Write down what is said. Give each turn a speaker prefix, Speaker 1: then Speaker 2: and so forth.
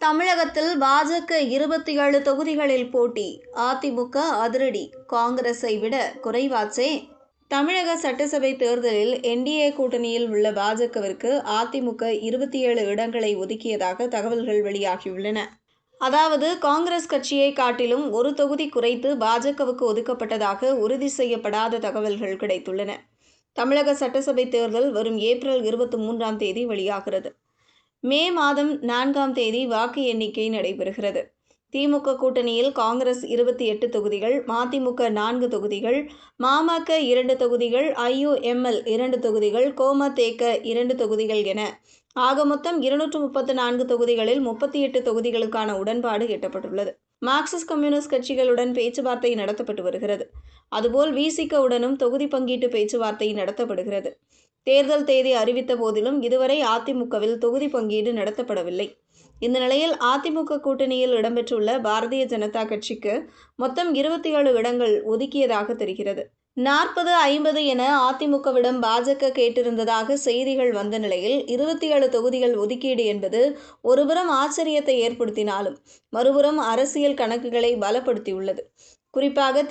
Speaker 1: தமிழகத்தில் பாஜக 27 தொகுதிகளில் போட்டி. அதிமுக அதிரடி. காங்கிரஸை விட குறைவாச்சே. தமிழக சட்டசபை தேர்தலில் என்டிஏ கூட்டணியில் உள்ள பாஜகவிற்கு அதிமுக 27 இடங்களை ஒதுக்கியதாக தகவல்கள் வெளியாகியுள்ளன. அதாவது காங்கிரஸ் கட்சியை காட்டிலும் ஒரு தொகுதி குறைத்து பாஜகவுக்கு ஒதுக்கப்பட்டதாக உறுதி செய்யப்படாத தகவல்கள் கிடைத்துள்ளன. தமிழக சட்டசபை தேர்தல் வரும் ஏப்ரல் 23ஆம் தேதி வெளியாகிறது. மே மாதம் 4ஆம் தேதி வாக்கு எண்ணிக்கை நடைபெறுகிறது. திமுக கூட்டணியில் காங்கிரஸ் 28 தொகுதிகள், மதிமுக 4 தொகுதிகள், மாமக 2 தொகுதிகள், ஐயுஎம்எல் 2 தொகுதிகள், கோமதேக 2 தொகுதிகள் என ஆக மொத்தம் 234 தொகுதிகளில் 38 தொகுதிகளுக்கான உடன்பாடு எட்டப்பட்டுள்ளது. மார்க்சிஸ்ட் கம்யூனிஸ்ட் கட்சிகளுடன் பேச்சுவார்த்தை நடத்தப்பட்டு வருகிறது. அதுபோல் விசிகவுடனும் தொகுதி பங்கீட்டு பேச்சுவார்த்தை நடத்தப்படுகிறது. தேர்தல் தேதி அறிவித்த போதிலும் இதுவரை அதிமுகவில் தொகுதி பங்கீடு நடத்தப்படவில்லை. இந்த நிலையில் அதிமுக கூட்டணியில் இடம்பெற்றுள்ள பாரதிய ஜனதா கட்சிக்கு மொத்தம் 27 இடங்கள் ஒதுக்கியதாக தெரிகிறது. 40, 50 என அதிமுகவிடம் பாஜக கேட்டிருந்ததாக செய்திகள் வந்த நிலையில் 27 தொகுதிகள் ஒதுக்கீடு என்பது ஒருபுறம் ஆச்சரியத்தை ஏற்படுத்தினாலும் மறுபுறம் அரசியல் கணக்குகளை பலப்படுத்தியுள்ளது. குறிப்பாக